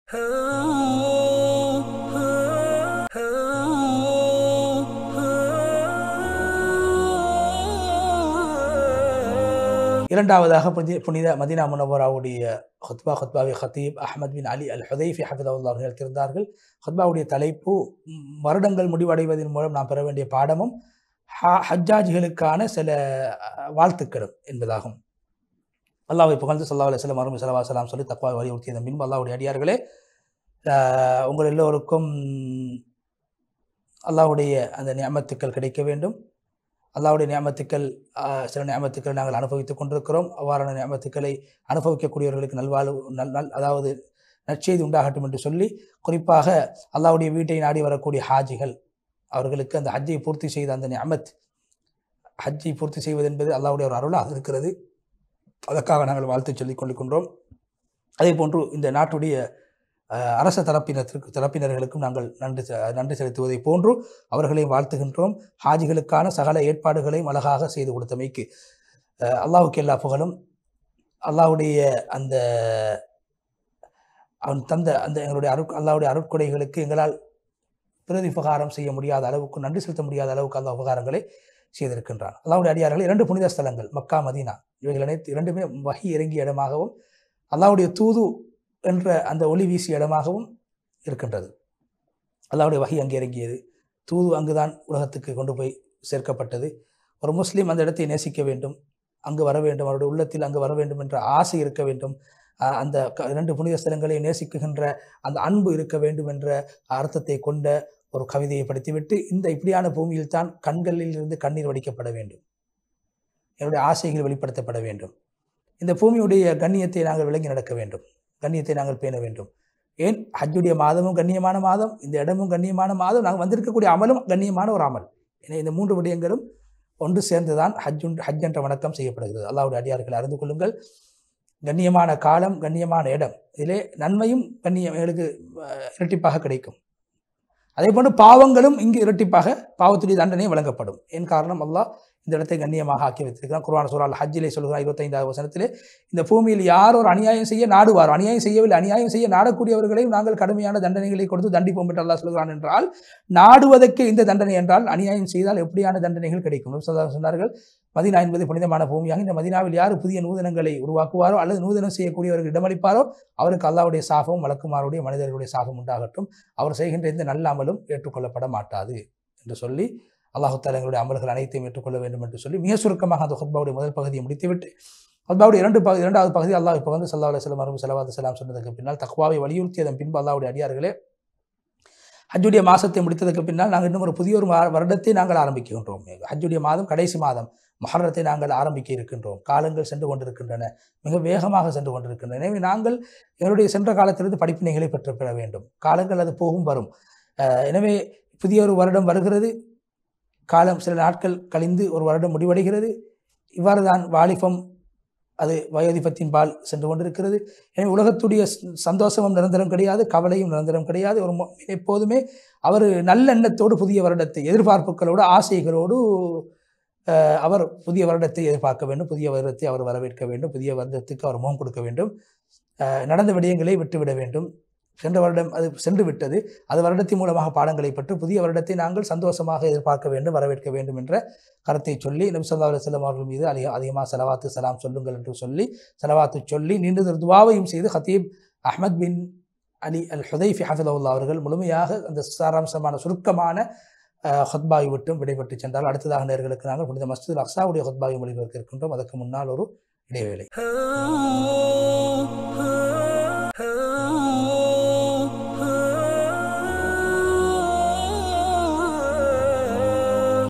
இரண்டாவதாக புனித மதீனா முனவ்வராவுடைய ஹுத்பாவை ஹத்தீப் அஹ்மத் பின் அலி அல் ஹுதைஃபி ஹஃபிதஹுல்லாஹ் அவர்கள் திறந்தார்கள். ஹுத்பாவுடைய தலைப்பு வருடங்கள் முடிவடைவதன் மூலம் நாம் பெற வேண்டிய பாடமும் ஹஜ்ஜாஜிகளுக்கான சில வாழ்த்துக்களும் என்பதாகும். அல்லாஹ்வை புகழ்ந்து ஸல்லல்லாஹு அலைஹி வஸல்லம் அருமை ஸலவாத் ஸலாம் சொல்லி தக்வாவை வலியுறுத்தியதன் பின்பு அல்லாஹ்வுடைய அடியார்களே, உங்கள் எல்லோருக்கும் அல்லாஹ்வுடைய அந்த நிஅமத்துக்கள் கிடைக்க வேண்டும். அல்லாஹ்வுடைய நிஅமத்துக்கள் சில நிஅமத்துக்களை நாங்கள் அனுபவித்துக் கொண்டிருக்கிறோம். அவ்வாறான நிஅமத்துக்களை அனுபவிக்கக்கூடியவர்களுக்கு அதாவது நற்செய்தி உண்டாகட்டும் என்று சொல்லி, குறிப்பாக அல்லாஹ்வுடைய வீட்டை நாடி வரக்கூடிய ஹாஜிகள் அவர்களுக்கு அந்த ஹஜ்ஜை பூர்த்தி செய்த அந்த நிஅமத், ஹஜ்ஜை பூர்த்தி செய்வது என்பது அல்லாஹ்வுடைய ஒரு அருளாக இருக்கிறது. அதற்காக நாங்கள் வாழ்த்து சொல்லிக் கொண்டிருக்கின்றோம். அதே போன்று இந்த நாட்டுடைய அரச தரப்பினர்களுக்கும் நாங்கள் நன்றி செலுத்துவதை போன்று அவர்களையும் வாழ்த்துகின்றோம். ஹாஜிகளுக்கான சகல ஏற்பாடுகளையும் அழகாக செய்து கொடுத்தமைக்கு அல்லாஹ்வுக்கு எல்லா புகழும். அல்லாஹ்வுடைய அந்த அவன் தந்த அந்த எங்களுடைய அல்லாஹ்வுடைய அருட்கொடைகளுக்கு எங்களால் பிரதிபகாரம் செய்ய முடியாத அளவுக்கு, நன்றி செலுத்த முடியாத அளவுக்கு அல்லாஹ் உபகாரங்களை செய்திருக்கின்றான். அல்லாஹ்வுடைய அடியார்கள் 2 புனித ஸ்தலங்கள் மக்கா மதீனா இவைகள் அனைத்து 2மே வஹி இறங்கிய இடமாகவும் அல்லாஹ்வுடைய தூது என்ற அந்த ஒளி வீசிய இடமாகவும் இருக்கின்றது. அல்லாஹ்வுடைய வஹி அங்கே இறங்கியது, தூது அங்குதான் உலகத்துக்கு கொண்டு போய் சேர்க்கப்பட்டது. ஒரு முஸ்லீம் அந்த இடத்தை நேசிக்க வேண்டும், அங்கு வர வேண்டும், அவருடைய உள்ளத்தில் அங்கு வர வேண்டும் என்ற ஆசை இருக்க வேண்டும். அந்த 2 புனித ஸ்தலங்களை நேசிக்குகின்ற அந்த அன்பு இருக்க வேண்டும் என்ற அர்த்தத்தை கொண்ட ஒரு கவிதையை படித்துவிட்டு, இந்த இப்படியான பூமியில் தான் கண்களில் இருந்து கண்ணீர் வடிக்கப்பட வேண்டும், என்னுடைய ஆசைகள் வெளிப்படுத்தப்பட வேண்டும், இந்த பூமியுடைய கண்ணியத்தை நாங்கள் விளங்கி நடக்க வேண்டும், கண்ணியத்தை நாங்கள் பேண வேண்டும். ஏன் ஹஜ்ஜுடைய மாதமும் கண்ணியமான மாதம், இந்த இடமும் கண்ணியமான மாதம், நாங்கள் வந்திருக்கக்கூடிய அமலும் கண்ணியமான ஒரு அமல். ஏன்னா இந்த 3 விடயங்களும் ஒன்று சேர்ந்துதான் ஹஜ் என்ற வணக்கம் செய்யப்படுகிறது. அல்லாஹ்வுடைய அடியார்களை அறிந்து கொள்ளுங்கள். கண்ணியமான காலம், கண்ணியமான இடம், இதிலே நன்மையும் கண்ணியம் எங்களுக்கு இரட்டிப்பாக கிடைக்கும். அதே போன்று பாவங்களும் இங்கு இரட்டிப்பாக பாவத்துடைய தண்டனை வழங்கப்படும். என் காரணம் அல்லாஹ் இந்த இடத்தை கண்ணியமாக ஆக்கி வைத்திருக்கிறான். குர்ஆன் சூரா அல் ஹஜ்ஜிலே சொல்கிறார் 25வது வசனத்திலே, இந்த பூமியில் யார் ஒரு அநியாயம் செய்ய நாடுவாரோ, அநியாயம் செய்யவில்லை, அநியாயம் செய்ய நாடக்கூடியவர்களையும் நாங்கள் கடுமையான தண்டனைகளை கொடுத்து தண்டிப்போம் என்று அல்லாஹ் சொல்கிறான். என்றால் நாடுவதற்கு இந்த தண்டனை என்றால் அநியாயம் செய்தால் எப்படியான தண்டனைகள் கிடைக்கும் சொன்னார்கள். மதீனா என்பது புனிதமான பூமியாக, இந்த மதீனாவில் யார் புதிய நூதனங்களை உருவாக்குவாரோ அல்லது நூதனம் செய்யக்கூடியவர்கள் இடமளிப்பாரோ அவருக்கு அல்லாஹ்வுடைய சாபம், மலக்குமாருடைய மனிதர்களுடைய சாபம் உண்டாகட்டும், அவர் செய்கின்ற எந்த நல்ல அமலும் ஏற்றுக்கொள்ளப்பட மாட்டாது என்று சொல்லி, அல்லாஹ் தஆலா எங்களுடைய அமல்கள் அனைத்தையும் ஏற்றுக்கொள்ள வேண்டும் என்று சொல்லி மிக சுருக்கமாக அந்த ஹுத்பாவுடைய முதல் பகுதியை முடித்துவிட்டு, ஹுத்பாவுடைய இரண்டாவது பகுதி அல்லாஹ் இப்போ வந்து ஸல்லல்லாஹு அலைஹி வஸல்லம் அருமை ஸலவாத் ஸலாம் சொன்னதற்கு பின்னால் தக்வாவை வலியுறுத்தியதன் பின்பு அல்லாஹ்வுடைய அடியார்களே, ஹஜ்ஜுடைய மாதத்தை முடித்ததற்கு பின்னால் நாங்கள் இன்னும் ஒரு புதிய ஒரு வருடத்தை நாங்கள் ஆரம்பிக்கின்றோம். ஹஜ்ஜுடைய மாதம் கடைசி மாதம் முஹர்ரத்தை நாங்கள் ஆரம்பிக்க இருக்கின்றோம். காலங்கள் சென்று கொண்டிருக்கின்றன, மிக வேகமாக சென்று கொண்டிருக்கின்றன. எனவே நாங்கள் எங்களுடைய சென்ற காலத்திலிருந்து படிப்பினைகளை பெற வேண்டும். காலங்கள் அது போகும் வரும். எனவே புதிய ஒரு வருடம் வருகிறது, காலம் சில நாட்கள் கழிந்து ஒரு வருடம் முடிவடைகிறது. இவ்வாறு தான் வாலிபம் அது வயோதிபத்தின் பால் சென்று கொண்டிருக்கிறது. எனவே உலகத்துடைய சந்தோஷமும் நிரந்தரம் கிடையாது, கவலையும் நிரந்தரம் கிடையாது. ஒரு எப்போதுமே அவர் நல்லெண்ணத்தோடு புதிய வருடத்தை, எதிர்பார்ப்புகளோடு, ஆசைகளோடு அவர் புதிய வருடத்தை எதிர்பார்க்க வேண்டும், புதிய வருடத்தை அவர் வரவேற்க வேண்டும், புதிய வருடத்துக்கு அவர் முகம் கொடுக்க வேண்டும், நடந்த விடயங்களை விட்டுவிட வேண்டும். சென்ற வருடம் அது சென்று விட்டது, அது வருடத்தின் மூலமாக பாடங்களை பெற்று புதிய வருடத்தை நாங்கள் சந்தோஷமாக எதிர்பார்க்க வேண்டும், வரவேற்க வேண்டும் என்ற கருத்தை சொல்லி நபி ஸல்லல்லாஹு அலைஹி வஸல்லம் அவர்கள் மீது அதிகமாக ஸலவாத்து ஸலாம் சொல்லுங்கள் என்று சொல்லி, ஸலவாத்து சொல்லி நீண்டதொரு துஆவையும் செய்து ஹத்தீப் அஹ்மத் பின் அலி அல் ஹுதைஃபி ஹஃபிதஹுல்லாஹ் அவர்கள் முழுமையாக அந்த சாராம்சமான சுருக்கமான ஹுத்பாவை விட்டும் விடைபெற்று சென்றால், அடுத்ததாக நேர்களுக்கு நாங்கள் புனித மஸ்ஜிதுல் அக்ஸாவுடைய ஹுத்பாவை மொழிபெயர்க்க இருக்கின்றோம். அதற்கு முன்னால் ஒரு இடைவேளை.